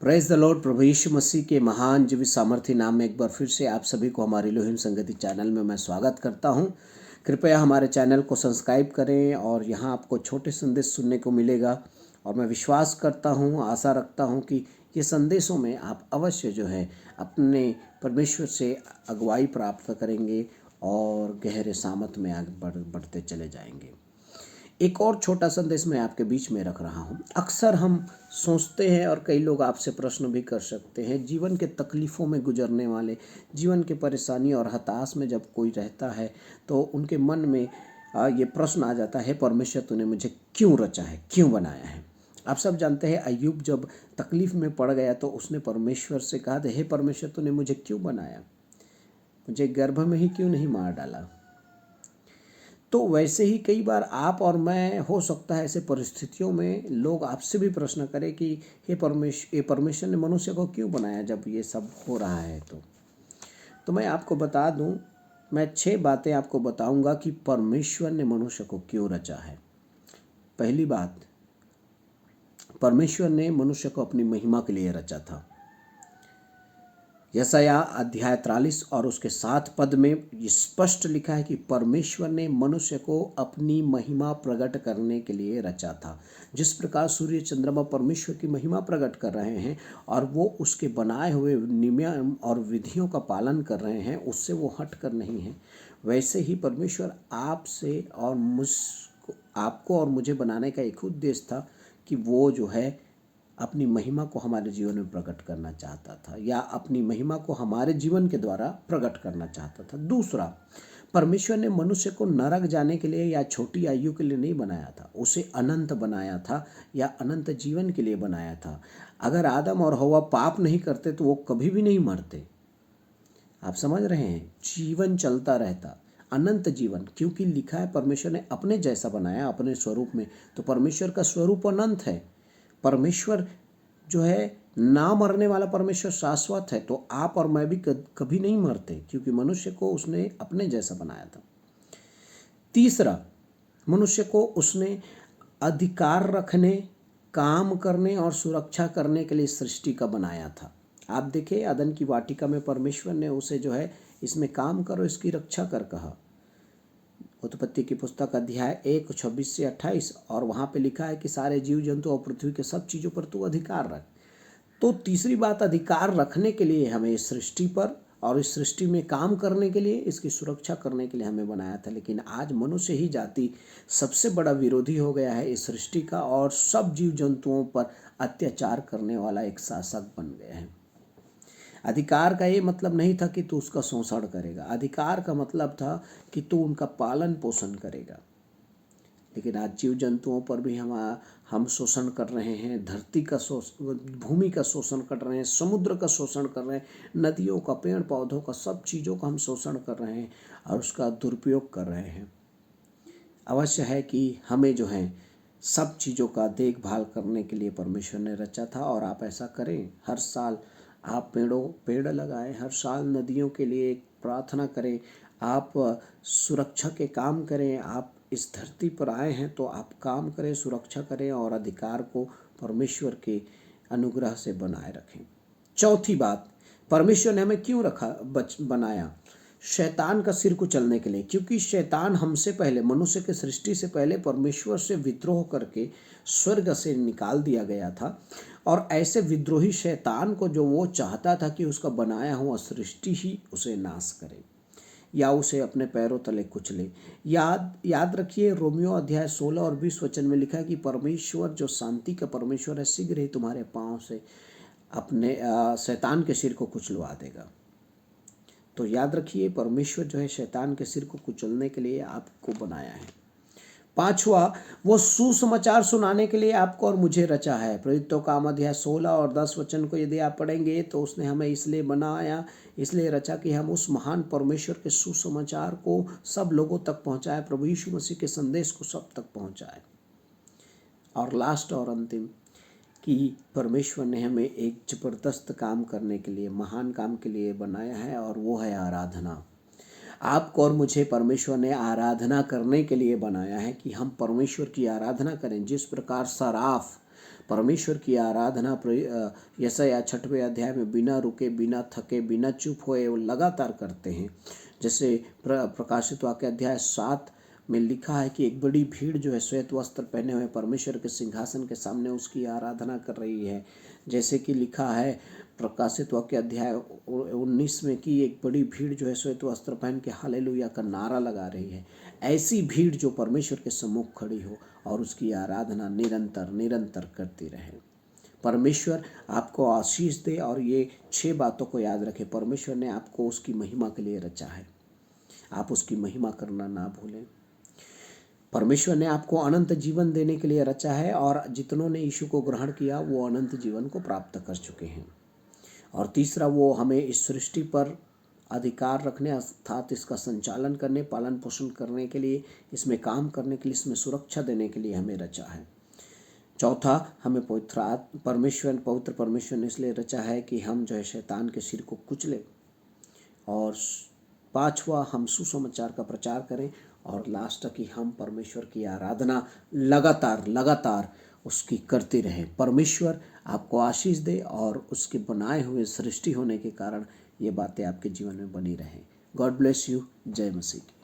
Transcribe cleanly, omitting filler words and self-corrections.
Praise the lord. प्रभु यीशु मसीह के महान जीवित सामर्थ्य नाम में एक बार फिर से आप सभी को हमारे इलोहिम संगति चैनल में मैं स्वागत करता हूं। कृपया हमारे चैनल को सब्सक्राइब करें और यहां आपको छोटे संदेश सुनने को मिलेगा और मैं विश्वास करता हूं, आशा रखता हूं कि ये संदेशों में आप अवश्य जो है अपने परमेश्वर से अगुवाई प्राप्त करेंगे और गहरे सामर्थ में आगे बढ़ते चले जाएंगे। एक और छोटा संदेश मैं आपके बीच में रख रहा हूँ। अक्सर हम सोचते हैं और कई लोग आपसे प्रश्न भी कर सकते हैं, जीवन के तकलीफ़ों में गुजरने वाले, जीवन के परेशानी और हताश में जब कोई रहता है तो उनके मन में ये प्रश्न आ जाता है, परमेश्वर तूने मुझे क्यों रचा है, क्यों बनाया है। आप सब जानते हैं अय्यूब जब तकलीफ़ में पड़ गया तो उसने परमेश्वर से कहा था, हे परमेश्वर तूने मुझे क्यों बनाया, मुझे गर्भ में ही क्यों नहीं मार डाला। तो वैसे ही कई बार आप और मैं, हो सकता है ऐसे परिस्थितियों में लोग आपसे भी प्रश्न करें कि हे परमेश्वर ने मनुष्य को क्यों बनाया जब ये सब हो रहा है। तो मैं आपको बता दूं, मैं 6 बातें आपको बताऊंगा कि परमेश्वर ने मनुष्य को क्यों रचा है। पहली बात, परमेश्वर ने मनुष्य को अपनी महिमा के लिए रचा था। यशायाह अध्याय 43 और उसके 7 पद में स्पष्ट लिखा है कि परमेश्वर ने मनुष्य को अपनी महिमा प्रकट करने के लिए रचा था। जिस प्रकार सूर्य चंद्रमा परमेश्वर की महिमा प्रकट कर रहे हैं और वो उसके बनाए हुए नियम और विधियों का पालन कर रहे हैं, उससे वो हट कर नहीं है, वैसे ही परमेश्वर आपको और मुझे बनाने का एक उद्देश्य था कि वो जो है अपनी महिमा को हमारे जीवन में प्रकट करना चाहता था, या अपनी महिमा को हमारे जीवन के द्वारा प्रकट करना चाहता था। दूसरा, परमेश्वर ने मनुष्य को नरक जाने के लिए या छोटी आयु के लिए नहीं बनाया था, उसे अनंत बनाया था या अनंत जीवन के लिए बनाया था। अगर आदम और हव्वा पाप नहीं करते तो वो कभी भी नहीं मरते। आप समझ रहे हैं, जीवन चलता रहता, अनंत जीवन, क्योंकि लिखा है परमेश्वर ने अपने जैसा बनाया, अपने स्वरूप में। तो परमेश्वर का स्वरूप अनंत है। परमेश्वर जो है ना मरने वाला परमेश्वर शाश्वत है। तो आप और मैं भी कभी नहीं मरते, क्योंकि मनुष्य को उसने अपने जैसा बनाया था। तीसरा, मनुष्य को उसने अधिकार रखने, काम करने और सुरक्षा करने के लिए सृष्टि का बनाया था। आप देखिए, अदन की वाटिका में परमेश्वर ने उसे जो है इसमें काम करो, इसकी रक्षा कर कहा। उत्पत्ति की पुस्तक अध्याय 1 26 से 28, और वहाँ पे लिखा है कि सारे जीव जंतु और पृथ्वी के सब चीज़ों पर तू अधिकार रख। तो तीसरी बात, अधिकार रखने के लिए हमें इस सृष्टि पर और इस सृष्टि में काम करने के लिए, इसकी सुरक्षा करने के लिए हमें बनाया था। लेकिन आज मनुष्य ही जाति सबसे बड़ा विरोधी हो गया है इस सृष्टि का, और सब जीव जंतुओं पर अत्याचार करने वाला एक शासक बन गया है। अधिकार का ये मतलब नहीं था कि तू उसका शोषण करेगा, अधिकार का मतलब था कि तू उनका पालन पोषण करेगा। लेकिन आज जीव जंतुओं पर भी हम शोषण कर रहे हैं, धरती का भूमि का शोषण कर रहे हैं, समुद्र का शोषण कर रहे हैं, नदियों का, पेड़ पौधों का, सब चीज़ों का हम शोषण कर रहे हैं और उसका दुरुपयोग कर रहे हैं। अवश्य है कि हमें जो है सब चीज़ों का देखभाल करने के लिए परमेश्वर ने रचा था, और आप ऐसा करें। हर साल आप पेड़ लगाएं, हर साल नदियों के लिए प्रार्थना करें, आप सुरक्षा के काम करें। आप इस धरती पर आए हैं तो आप काम करें, सुरक्षा करें और अधिकार को परमेश्वर के अनुग्रह से बनाए रखें। चौथी बात, परमेश्वर ने हमें क्यों बनाया? शैतान का सिर कुचलने के लिए, क्योंकि शैतान हमसे पहले, मनुष्य के सृष्टि से पहले परमेश्वर से विद्रोह करके स्वर्ग से निकाल दिया गया था। और ऐसे विद्रोही शैतान को जो वो चाहता था कि उसका बनाया हुआ सृष्टि ही उसे नाश करे या उसे अपने पैरों तले कुचले। याद रखिए, रोमियो अध्याय 16 और 20 वचन में लिखा है कि परमेश्वर जो शांति का परमेश्वर है, शीघ्र ही तुम्हारे पांव से अपने शैतान के सिर को कुचलवा देगा। तो याद रखिए, परमेश्वर जो है शैतान के सिर को कुचलने के लिए आपको बनाया है। पांचवा, वो सुसमाचार सुनाने के लिए आपको और मुझे रचा है। प्रेरितों का काम अध्याय 16 और 10 वचन को यदि आप पढ़ेंगे तो उसने हमें इसलिए बनाया, इसलिए रचा कि हम उस महान परमेश्वर के सुसमाचार को सब लोगों तक पहुंचाए, प्रभु यीशु मसीह के संदेश को सब तक पहुंचाए। और लास्ट और अंतिम, कि परमेश्वर ने हमें एक ज़बरदस्त काम करने के लिए, महान काम के लिए बनाया है, और वो है आराधना। आपको और मुझे परमेश्वर ने आराधना करने के लिए बनाया है कि हम परमेश्वर की आराधना करें। जिस प्रकार सराफ परमेश्वर की आराधना यशायाह 6वें अध्याय में बिना रुके, बिना थके, बिना चुप होए वो लगातार करते हैं। जैसे प्रकाशित वाक्य अध्याय 7 में लिखा है कि एक बड़ी भीड़ जो है श्वेत वस्त्र पहने हुए परमेश्वर के सिंहासन के सामने उसकी आराधना कर रही है। जैसे कि लिखा है प्रकाशित वाक्य अध्याय 19 में कि एक बड़ी भीड़ जो है श्वेत वस्त्र पहन के हालेलुया का नारा लगा रही है। ऐसी भीड़ जो परमेश्वर के सम्मुख खड़ी हो और उसकी आराधना निरंतर निरंतर करती रहे। परमेश्वर आपको आशीष दे और ये 6 बातों को याद रखें। परमेश्वर ने आपको उसकी महिमा के लिए रचा है, आप उसकी महिमा करना ना भूलें। परमेश्वर ने आपको अनंत जीवन देने के लिए रचा है और जितनों ने यीशु को ग्रहण किया वो अनंत जीवन को प्राप्त कर चुके हैं। और तीसरा, वो हमें इस सृष्टि पर अधिकार रखने अर्थात इसका संचालन करने, पालन पोषण करने के लिए, इसमें काम करने के लिए, इसमें सुरक्षा देने के लिए हमें रचा है। चौथा, हमें पवित्र परमेश्वर ने इसलिए रचा है कि हम जो है शैतान के सिर को कुचले। और पांचवा, हम सुसमाचार का प्रचार करें। और लास्ट कि हम परमेश्वर की आराधना लगातार उसकी करते रहें। परमेश्वर आपको आशीष दे और उसके बनाए हुए सृष्टि होने के कारण ये बातें आपके जीवन में बनी रहें। God bless you. जय मसीह।